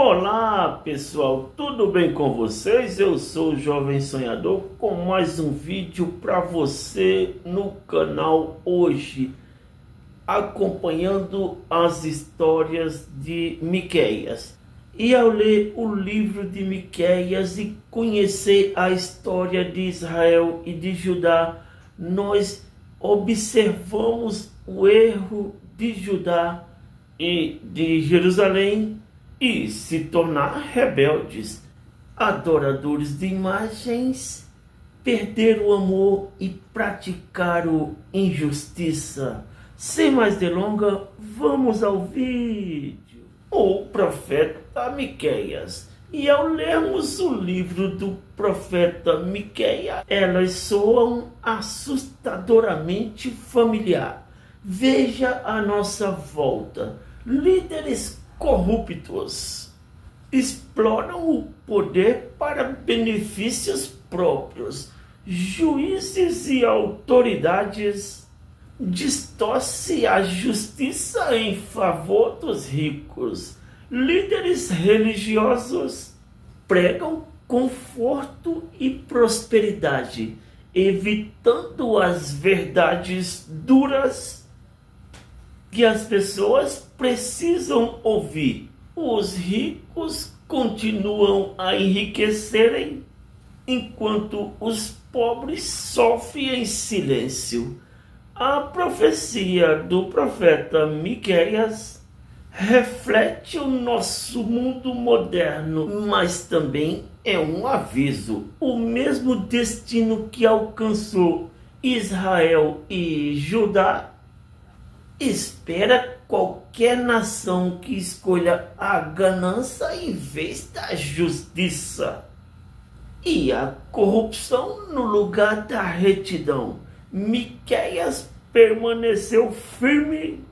Olá pessoal, tudo bem com vocês? Eu sou o Jovem Sonhador com mais um vídeo para você no canal hoje, acompanhando as histórias de Miqueias. E ao ler o livro de Miqueias e conhecer a história de Israel e de Judá, nós observamos o erro de Judá e de Jerusalém e se tornar rebeldes, adoradores de imagens, perder o amor e praticaram injustiça. Sem mais delongas, vamos ao vídeo. O profeta Miqueias. E ao lermos o livro do profeta Miqueias, elas soam assustadoramente familiar. Veja a nossa volta. Líderes corruptos exploram o poder para benefícios próprios. Juízes e autoridades distorcem a justiça em favor dos ricos. Líderes religiosos pregam conforto e prosperidade, evitando as verdades duras que as pessoas precisam ouvir. Os ricos continuam a enriquecerem, enquanto os pobres sofrem em silêncio. A profecia do profeta Miqueias reflete o nosso mundo moderno, mas também é um aviso. O mesmo destino que alcançou Israel e Judá espera qualquer nação que escolha a ganância em vez da justiça e a corrupção no lugar da retidão. Miqueias permaneceu firme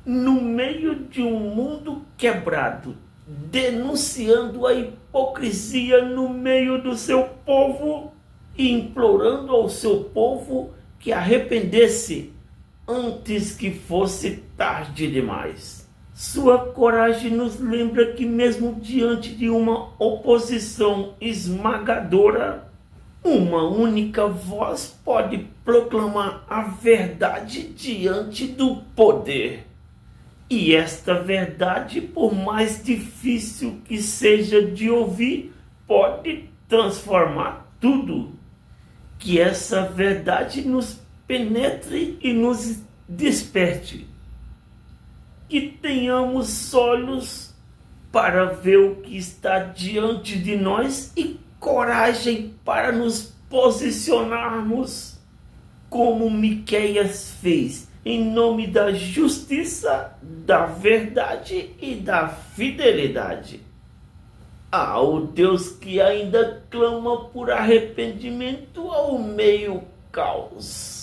no meio de um mundo quebrado, denunciando a hipocrisia no meio do seu povo e implorando ao seu povo que arrependesse antes que fosse tarde demais. Sua coragem nos lembra que mesmo diante de uma oposição esmagadora, uma única voz pode proclamar a verdade diante do poder. E esta verdade, por mais difícil que seja de ouvir, pode transformar tudo. Que essa verdade nos penetre e nos desperte. Que tenhamos olhos para ver o que está diante de nós e coragem para nos posicionarmos como Miqueias fez, em nome da justiça, da verdade e da fidelidade. O Deus que ainda clama por arrependimento ao meio caos.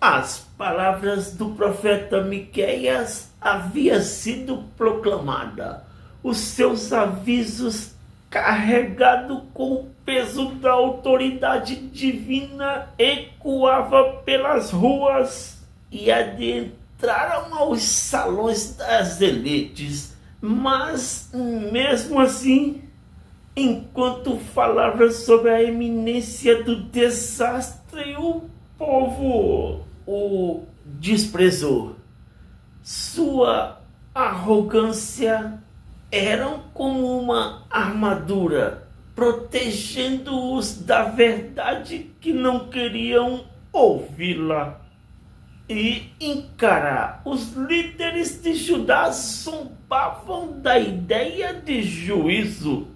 As palavras do profeta Miqueias haviam sido proclamadas. Os seus avisos, carregados com o peso da autoridade divina, ecoavam pelas ruas e adentraram aos salões das elites. Mas, mesmo assim, enquanto falava sobre a iminência do desastre, o povo o desprezou. Sua arrogância era como uma armadura, protegendo-os da verdade que não queriam ouvi-la. E encarar os líderes de Judá zombavam da ideia de juízo.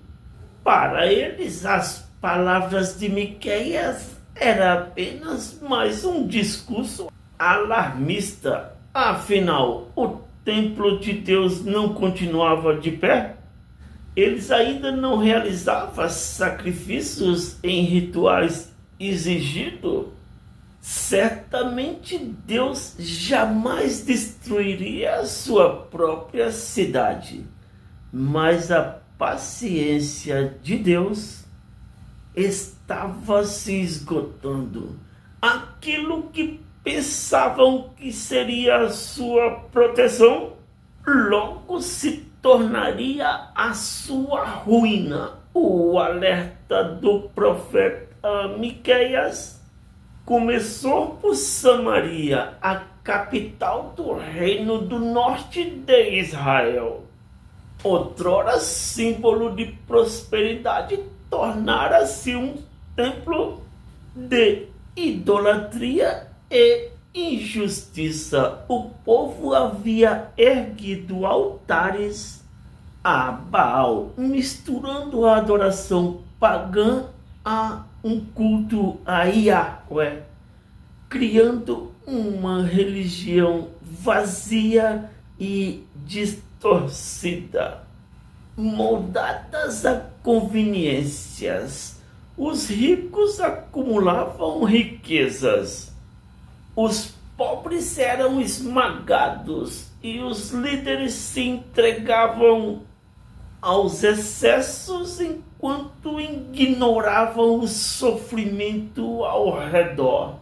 Para eles, as palavras de Miqueias era apenas mais um discurso alarmista. Afinal, o templo de Deus não continuava de pé? Eles ainda não realizavam sacrifícios em rituais exigidos? Certamente Deus jamais destruiria a sua própria cidade. Mas a paciência de Deus estava se esgotando. Aquilo que pensavam que seria a sua proteção, logo se tornaria a sua ruína. O alerta do profeta Miqueias começou por Samaria, a capital do reino do norte de Israel. Outrora símbolo de prosperidade, tornara-se um templo de idolatria e injustiça. O povo havia erguido altares a Baal, misturando a adoração pagã a um culto a Yahweh, criando uma religião vazia e distorcida, moldadas a conveniências. Os ricos acumulavam riquezas, os pobres eram esmagados e os líderes se entregavam aos excessos enquanto ignoravam o sofrimento ao redor.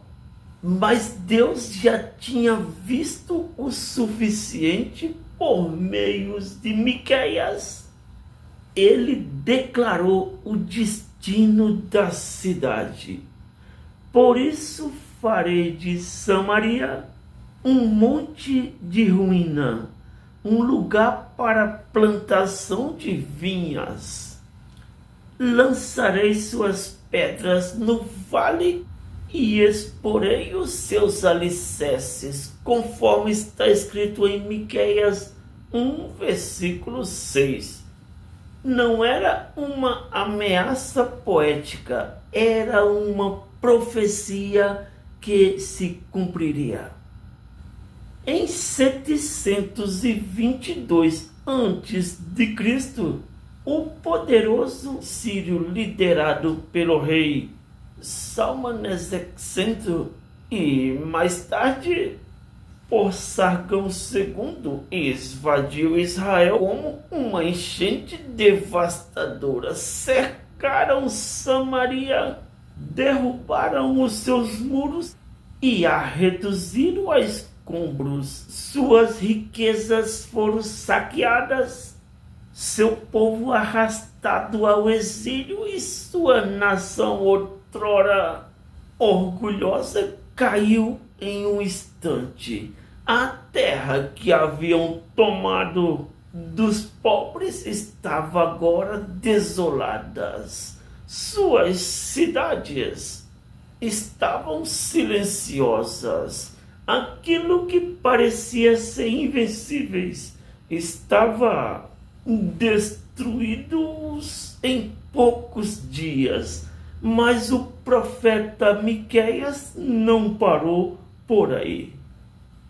Mas Deus já tinha visto o suficiente por meios de Miqueias. Ele declarou o destino da cidade. Por isso farei de Samaria um monte de ruína, um lugar para plantação de vinhas. Lançarei suas pedras no vale e exporei os seus alicerces, conforme está escrito em Miqueias 1, versículo 6. Não era uma ameaça poética, era uma profecia que se cumpriria. Em 722 a.C., o poderoso sírio liderado pelo rei Salmaneser II e mais tarde por Sargão II invadiu Israel como uma enchente devastadora. Cercaram Samaria, derrubaram os seus muros e a reduziram a escombros. Suas riquezas foram saqueadas, seu povo arrastado ao exílio e sua nação outrora orgulhosa caiu em um instante. A terra que haviam tomado dos pobres estava agora desolada. Suas cidades estavam silenciosas. Aquilo que parecia ser invencíveis estava destruído em poucos dias. Mas o profeta Miqueias não parou por aí.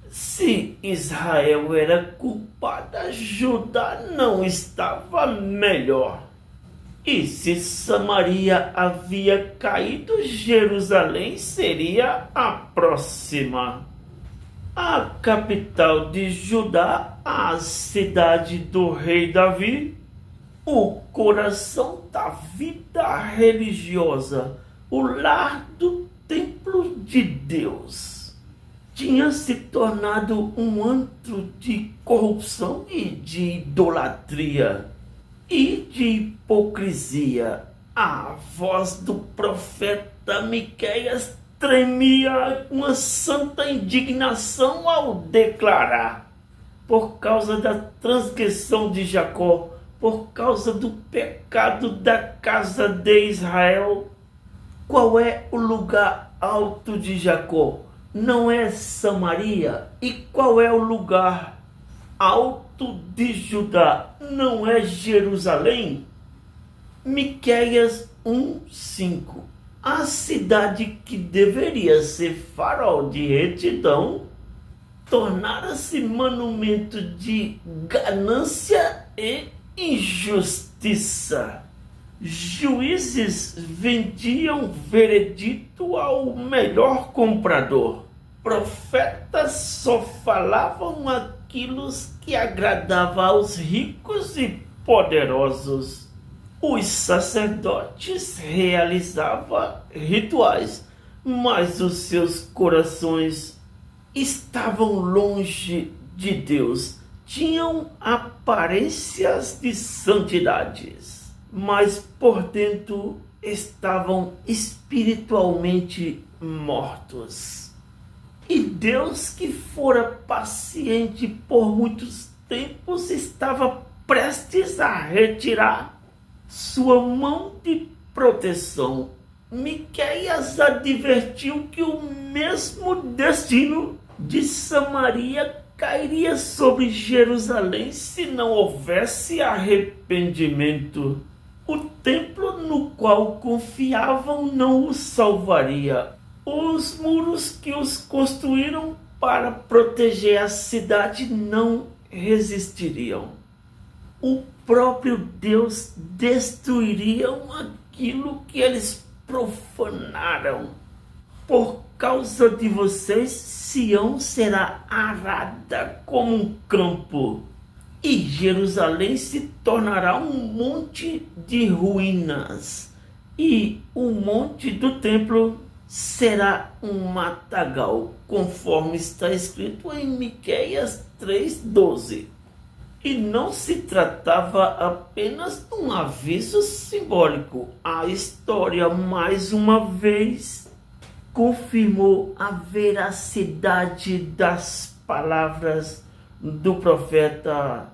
Se Israel era culpada, Judá não estava melhor. E se Samaria havia caído, Jerusalém seria a próxima. A capital de Judá, a cidade do rei Davi, o coração da vida religiosa, o lar do templo de Deus, tinha se tornado um antro de corrupção e de idolatria e de hipocrisia. A voz do profeta Miqueias tremia uma santa indignação ao declarar: por causa da transgressão de Jacó, por causa do pecado da casa de Israel. Qual é o lugar alto de Jacó? Não é Samaria? E qual é o lugar alto de Judá? Não é Jerusalém? Miqueias 1:5. A cidade que deveria ser farol de retidão tornara-se monumento de ganância e injustiça. Juízes vendiam veredito ao melhor comprador. Profetas só falavam aquilo que agradava aos ricos e poderosos. Os sacerdotes realizavam rituais, mas os seus corações estavam longe de Deus. tinham aparências de santidades, mas por dentro estavam espiritualmente mortos. E Deus, que fora paciente por muitos tempos, estava prestes a retirar sua mão de proteção. Miqueias advertiu que o mesmo destino de Samaria cairia sobre Jerusalém se não houvesse arrependimento. O templo no qual confiavam não os salvaria. Os muros que os construíram para proteger a cidade não resistiriam. O próprio Deus destruiria aquilo que eles profanaram. Por causa de vocês, Sião será arada como um campo, e Jerusalém se tornará um monte de ruínas, e o monte do templo será um matagal, conforme está escrito em Miqueias 3:12. E não se tratava apenas de um aviso simbólico. A história, mais uma vez, confirmou a veracidade das palavras do profeta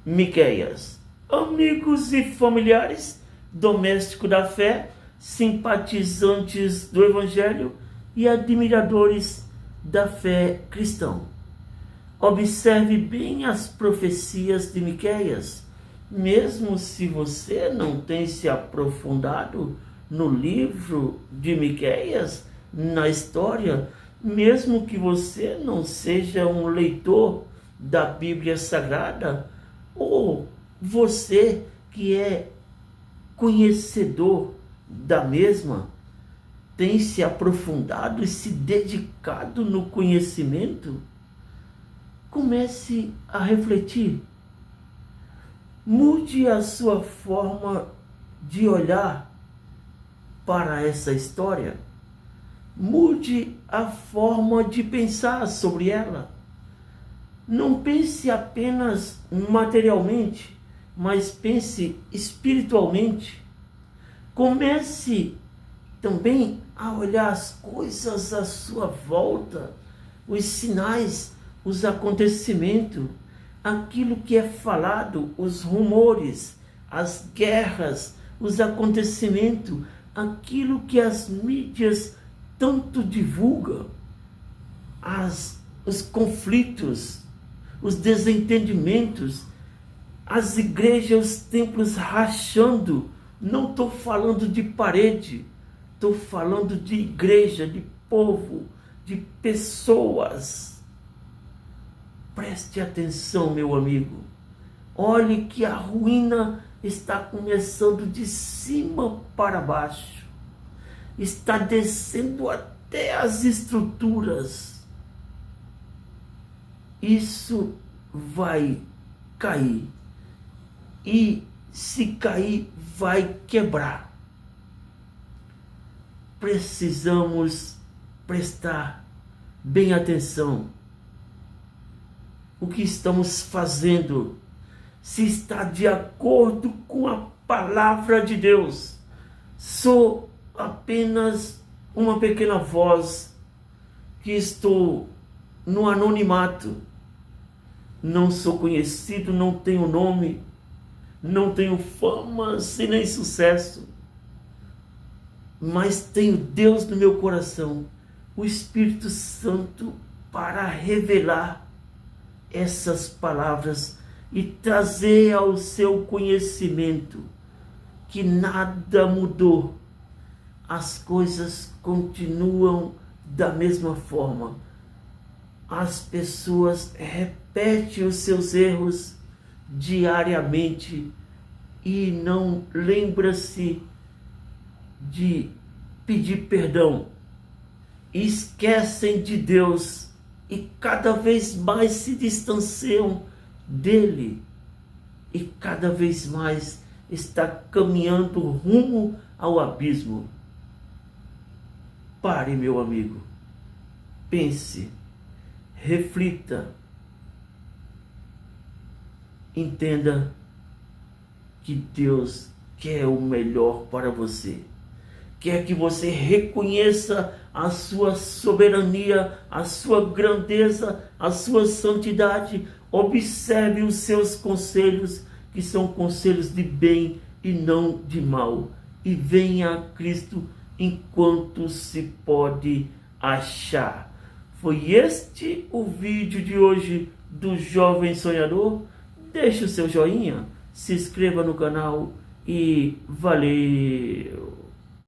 Miqueias. Amigos e familiares, domésticos da fé, simpatizantes do Evangelho e admiradores da fé cristã, observe bem as profecias de Miqueias. Mesmo se você não tem se aprofundado no livro de Miqueias, na história, mesmo que você não seja um leitor da Bíblia Sagrada, ou você que é conhecedor da mesma, tem se aprofundado e se dedicado no conhecimento, comece a refletir. Mude a sua forma de olhar para essa história. Mude a forma de pensar sobre ela. Não pense apenas materialmente, mas pense espiritualmente. Comece também a olhar as coisas à sua volta, os sinais, os acontecimentos, aquilo que é falado, os rumores, as guerras, os acontecimentos, aquilo que as mídias tanto divulgam, os conflitos, os desentendimentos, as igrejas, os templos rachando. Não estou falando de parede, estou falando de igreja, de povo, de pessoas. Preste atenção, meu amigo. Olhe que a ruína está começando de cima para baixo. Está descendo até as estruturas. Isso vai cair. E se cair, vai quebrar. Precisamos prestar bem atenção. O que estamos fazendo, se está de acordo com a palavra de Deus. Sou apenas uma pequena voz que estou no anonimato. Não sou conhecido, não tenho nome, não tenho fama e nem sucesso, mas tenho Deus no meu coração, o Espírito Santo, para revelar essas palavras e trazer ao seu conhecimento que nada mudou, as coisas continuam da mesma forma. As pessoas repetem os seus erros diariamente e não lembra-se de pedir perdão. Esquecem de Deus e cada vez mais se distanciam dele e cada vez mais está caminhando rumo ao abismo. Pare, meu amigo, pense, reflita Entenda que Deus quer o melhor para você. Quer que você reconheça a sua soberania, a sua grandeza, a sua santidade. Observe os seus conselhos, que são conselhos de bem e não de mal. E venha a Cristo enquanto se pode achar. Foi este o vídeo de hoje do Jovem Sonhador. Deixe o seu joinha, se inscreva no canal e valeu!